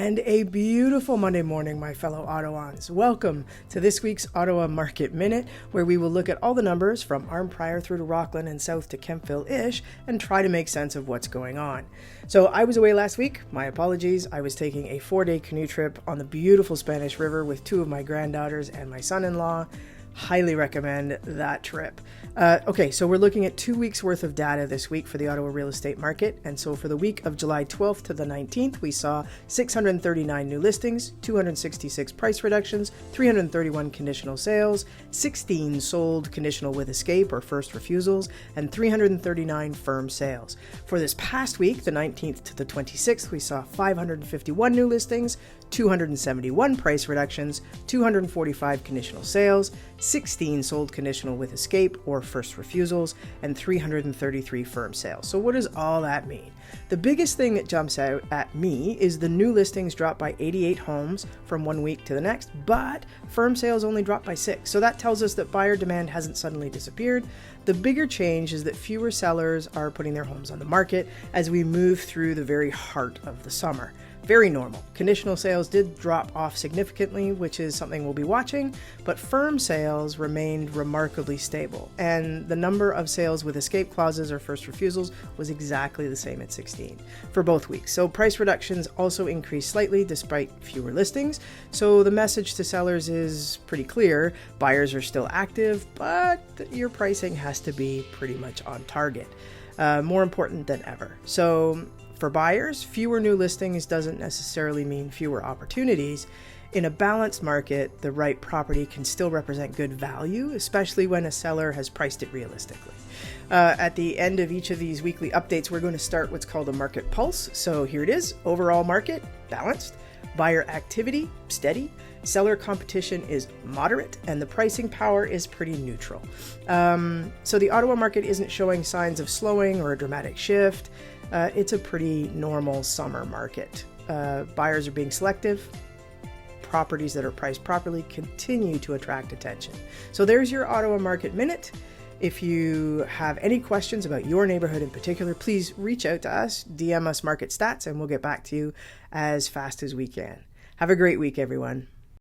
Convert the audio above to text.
And a beautiful Monday morning, my fellow Ottawans. Welcome to this week's Ottawa Market Minute, where we will look at all the numbers from Arnprior through to Rockland and south to Kemptville-ish and try to make sense of what's going on. So I was away last week. My apologies. I was taking a 4-day canoe trip on the beautiful Spanish River with two of my granddaughters and my son-in-law. Highly recommend that trip. Okay, so we're looking at 2 weeks worth of data this week for the Ottawa real estate market. And so for the week of July 12th to the 19th, we saw 639 new listings, 266 price reductions, 331 conditional sales, 16 sold conditional with escape or first refusals, and 339 firm sales. For this past week, the 19th to the 26th, we saw 551 new listings, 271 price reductions, 245 conditional sales, 16 sold conditional with escape or first refusals, and 333 firm sales. So what does all that mean? The biggest thing that jumps out at me is the new listings dropped by 88 homes from 1 week to the next, but firm sales only dropped by 6. So that tells us that buyer demand hasn't suddenly disappeared. The bigger change is that fewer sellers are putting their homes on the market as we move through the very heart of the summer. Very normal. Conditional sales did drop off significantly, which is something we'll be watching, but firm sales remained remarkably stable. And the number of sales with escape clauses or first refusals was exactly the same at 16 for both weeks. So price reductions also increased slightly despite fewer listings. So the message to sellers is pretty clear. Buyers are still active, but your pricing has to be pretty much on target. More important than ever. So for buyers, fewer new listings doesn't necessarily mean fewer opportunities. In a balanced market, the right property can still represent good value, especially when a seller has priced it realistically. At the end of each of these weekly updates, we're going to start what's called a market pulse. So here it is. Overall market, balanced. Buyer activity, steady. Seller competition is moderate, and the pricing power is pretty neutral. So the Ottawa market isn't showing signs of slowing or a dramatic shift. It's a pretty normal summer market. Buyers are being selective. Properties that are priced properly continue to attract attention. So there's your Ottawa Market Minute. If you have any questions about your neighborhood in particular, please reach out to us, DM us market stats, and we'll get back to you as fast as we can. Have a great week, everyone.